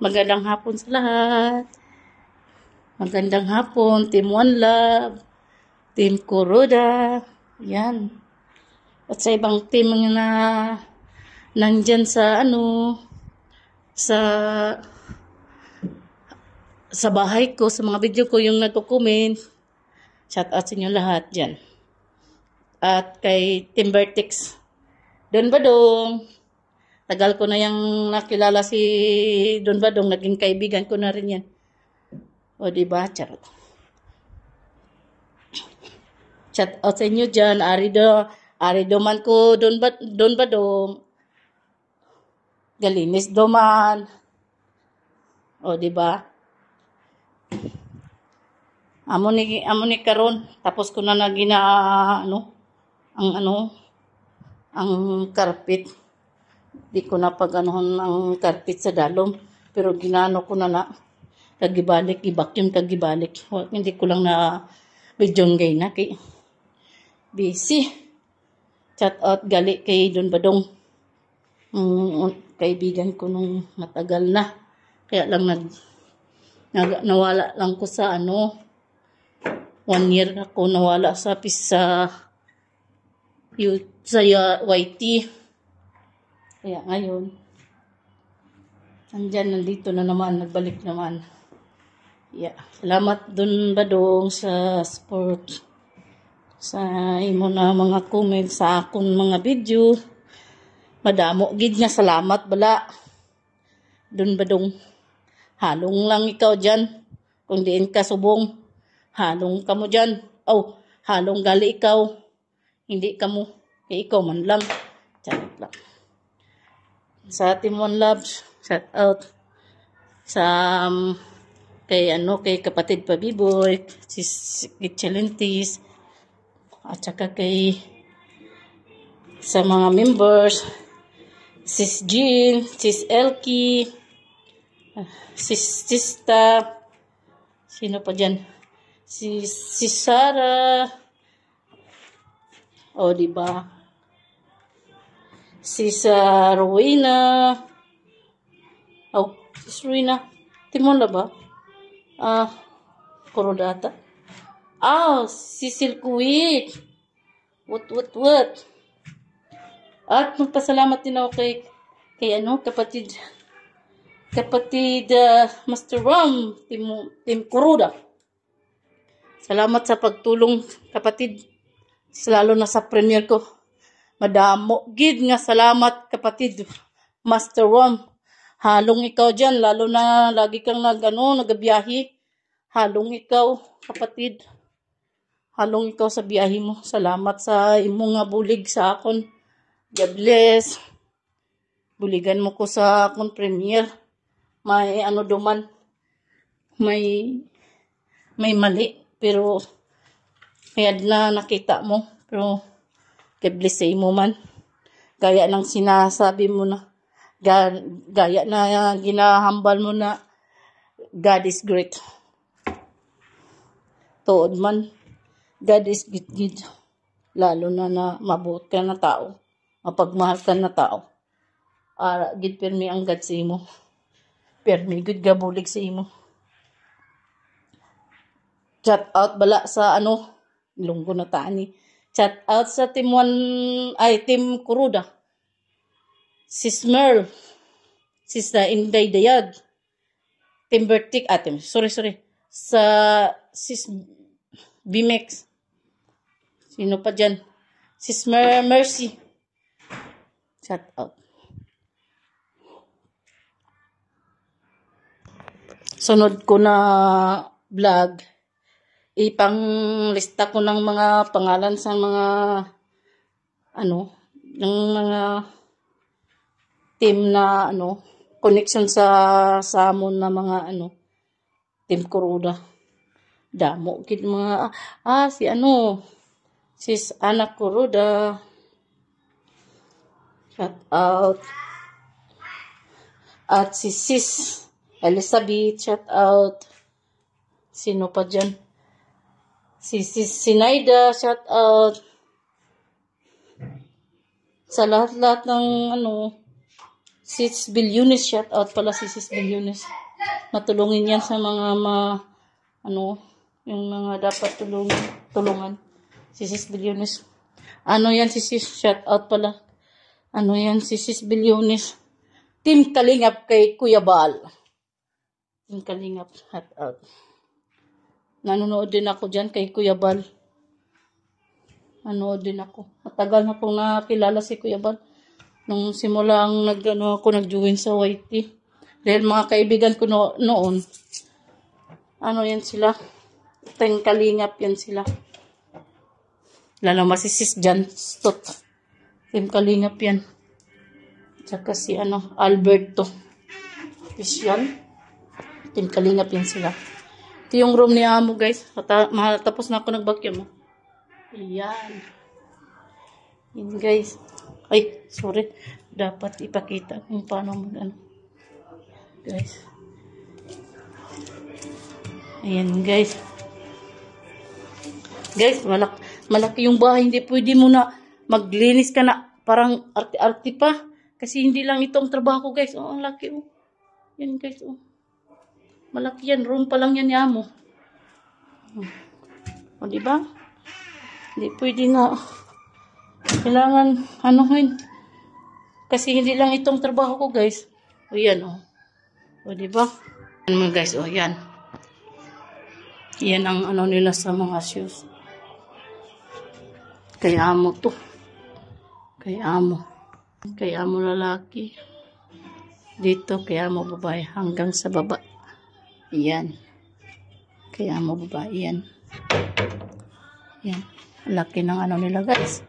Magandang hapon sa lahat. Magandang hapon, Team One Love, Team Kuroda, yan. At sa ibang team na nandyan sa sa bahay ko, sa mga video ko yung nagko-comment. Shout out sa inyo lahat dyan. At kay Team Vertex, Don Badong. Tagal ko na yung nakilala si Don Badong, naging kaibigan ko na rin yan. O diba, charot. Shout out sa inyo dyan, Arido man ko, Don Badong. Galinis doman. O diba? Amo ni karon, tapos ko na ang carpet. Di ko na pag-anuhon ang carpet sa dalom, pero ginano ko na kagibalik, i-vacuum kagibalik. Hindi ko lang na bidyong gay na kay busy. Chat out gali kay Don Badong. Kaibigan ko nung matagal na. Kaya lang nawala lang ko sa 1 year ako nawala sa YT. Kaya ngayon, nandito na naman, nagbalik naman. Yeah. Salamat Don Badong sa support. Sa imo na mga comment sa akong mga video. Madamo gid nga salamat bala. Don Badong. Halong lang ikaw dyan. Kung diin ka subong, halong ka mo dyan. Halong gali ikaw. Hindi ka mo. Kaya ikaw man lang. Charot lang. Sa Team One Love, shout out sa kay kapatid Pabiboy, si Gitchalentis, at saka sa mga members, Sis Jean, Sis Elkie, Sis Tista, sino pa dyan? Si Sarah, o diba? Sis Rowena, Sis Rowena, Timon na ba? Korodata. Cecil Kuwait. What? At magpasalamat din ako kay kapatid Master Ram, Team Kuroda. Salamat sa pagtulong, kapatid. Lalo na sa premiere ko. Madamo gid nga salamat, kapatid Master Ram. Halong ikaw dyan, lalo na lagi kang nagabiyahe. Halong ikaw, kapatid. Halong ikaw sa biyahe mo. Salamat sa imong nga bulig sa akon. God bless. Buligan mo ko sa akong premiere. May duman. May mali. Pero kaya na nakita mo. Pero God bless sa imo man. Gaya ng sinasabi mo na. Gaya na ginahambal mo na God is great. Tuod man, God is good. Lalo na mabuot ka na tao. Mapagmahal ka na tao. Gid permi ang God sa imo. Permi good gabulig sa imo. Chat out bala sa lunggo na tani. Chat out sa Team Kuroda. Sis Merl, Sis Inday Dayag, Team Vertic, sorry, sa Sis Bimex, sino pa dyan? Sis Mercy, shout out. Sunod ko na vlog, ipanglista ko ng mga pangalan sa mga ng mga team na connection sa amon na mga Team Kuroda. Damo gid mga Sis Ana Kuroda. Shout out. At si Sis Elizabeth, shout out. Sino pa dyan? Si Sis Sinaida, shout out. Sa lahat-lahat ng Sis Bilyones, shout out pala si Sis Bilyones. Matulungin yan sa mga yung mga dapat tulungan. Si Sis Bilyones. Ano yan si Sis, shout out pala. Ano yan si Sis Bilyones. Team Kalingap kay Kuya Bal. Team Kalingap, shout out. Nanonood din ako dyan kay Kuya Bal. Nanonood din ako. Matagal na pong nakilala si Kuya Bal. Nung simula ang nag-join sa YT. Dahil mga kaibigan ko noon, yan sila. Team Kalingap yan sila. Lalo masisis dyan, Stot. Team Kalingap yan. Tsaka si Alberto. Official. Team Kalingap yan sila. Ito yung room ni Amo, guys. Tapos na ako nag-vacuum. Ayan. Yan, guys. Ay, sorry. Dapat ipakita kung paano guys. Ayan, guys. Guys, malaki yung bahay. Hindi pwede mo na maglinis ka na parang arte-arte pa. Kasi hindi lang ito ang trabaho ko, guys. Ang laki, Yan, guys, Malaki yan. Room pa lang yan ni Amo. Diba? Hindi pwede na. Kailangan, kasi hindi lang itong trabaho ko, guys. Yan, diba? Yan, guys, yan. Yan ang nila sa mga shoes. Kay Amo to. Kay Amo. Kay Amo lalaki. Dito, kay Amo babae. Hanggang sa baba. Yan. Kay Amo babae. Yan. Yan. Laki ng nila, guys.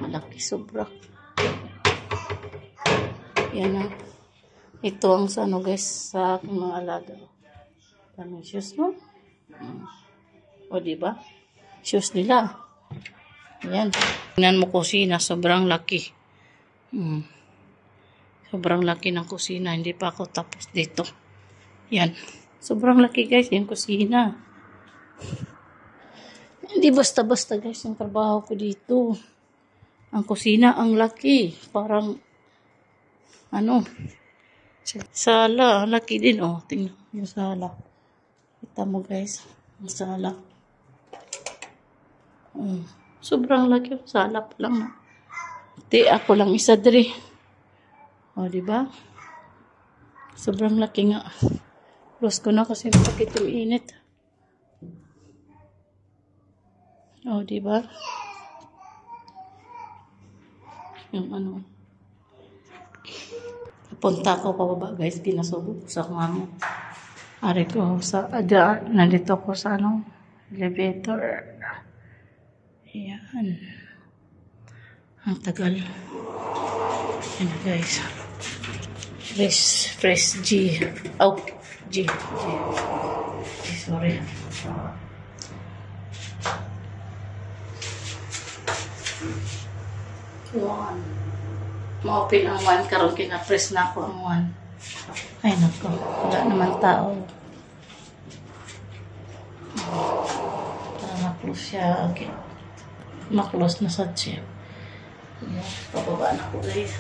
Malaki sobra. Yan ito ang guys, sa aking mga alaga. Daming shoes, no? Diba? Shoes nila. Yan. Tingnan mo kusina, sobrang laki. Sobrang laki ng kusina. Hindi pa ako tapos dito. Yan. Sobrang laki, guys, yung kusina. Hindi basta-basta, guys, yung trabaho ko dito. Ang kusina, ang laki. Parang, sala. Laki din, Tingnan yung sala. Kita mo, guys. Ang sala. Sobrang laki yung sala pa lang. Di, ako lang isa diri. Diba? Sobrang laki nga. Close ko na kasi bakit yung init. Diba? Yung Punta ko pababa, guys. Pinasubo sa Amo. Ari ko nandito ko sa elevator. Ayan. Ang tagal. Ayan, guys. Fresh G. G. Sorry. One. Ma-open ang 1 karon kina-press na ako ang 1. Ay nako, wala naman tao. Para ma-close siya. Okay. Ma-close na sa siya. Pababa na ko, guys.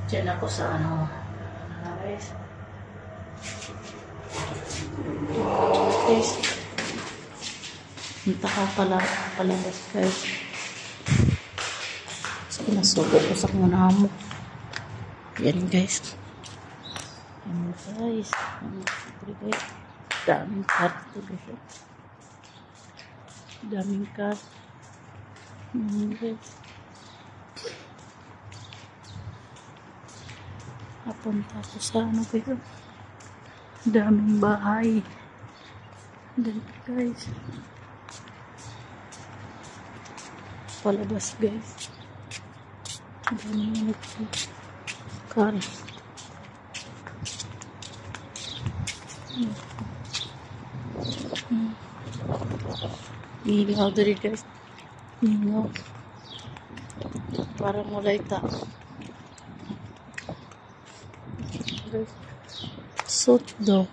Diyan ako sa guys. Guys. Punta ka palabas, guys. Pinasubo ko sa mga Amo. Yan, guys. Yan, guys. Daming card ito, guys. Daming card. Yan, guys. Napunta ko sa guys. Daming bahay. Yan, guys. Palabas, guys. Daming car. Ilaw dari, guys. Ilaw. Para mulai tao. Suit daw.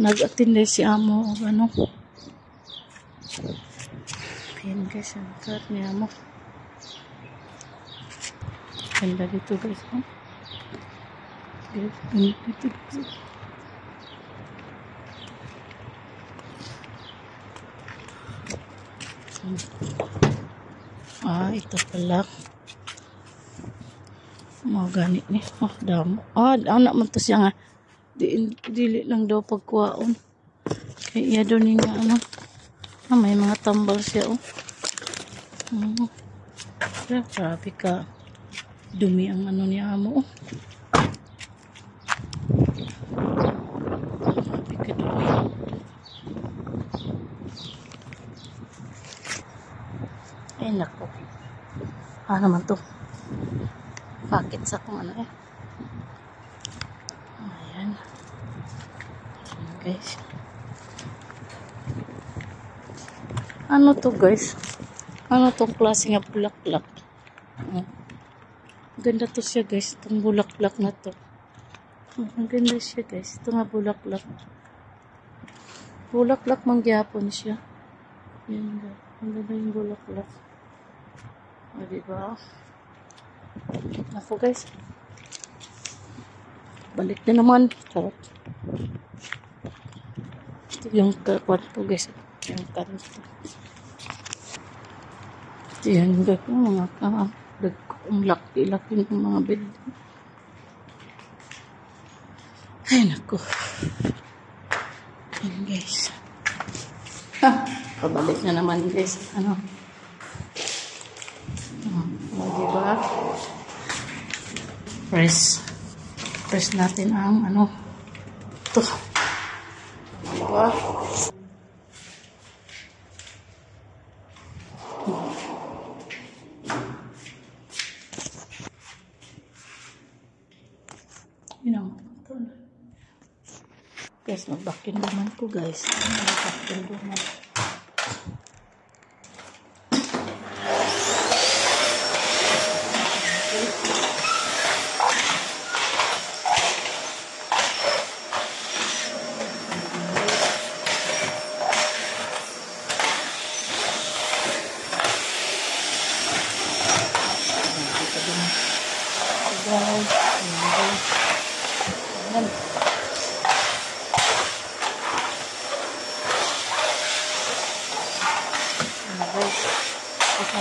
Nag-attend si Amo. Ayan, guys. Ang car ni Amo. Ganda dito guys. Oh. Ganda dito guys. Ito pala. Mga ganit ni. Damo. Anak man to siya nga. Dili lang daw pagkuhaon. Kaya iya daw niya ano. May mga tambal siya grabe ka. Dumi ang ano ni amo Grabe ka dumi. Ay nako. Naman to. Bakit sa kung ano Ayan. Guys. Ano to guys? Ano tong klase nga bulaklak? Ganda to siya guys. Itong bulaklak na to. Ang ganda siya guys. Ito nga bulaklak. Bulaklak mangyapon siya. Yan guys. Ang ganda yung bulaklak. Diba? Ako guys. Balik na naman. Charot. Ito yung kwarto guys. Yung kanto. Ito yan guys. Mga ang laki-laki ng mga building. Ay naku. Yan guys. Pabalik na naman guys. Diba? Press natin ang ito. Diba? Guys, mag-vacuum naman ko guys. Mag-vacuum naman.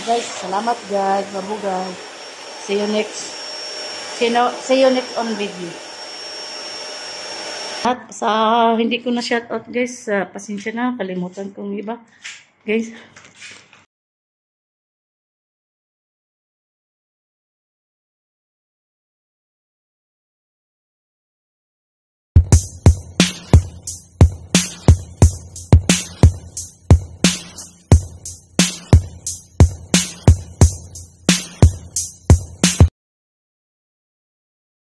Guys, salamat guys. Babu guys. See you next on video. At sa hindi ko na shout out guys, pasensya na, kalimutan kong iba. Guys,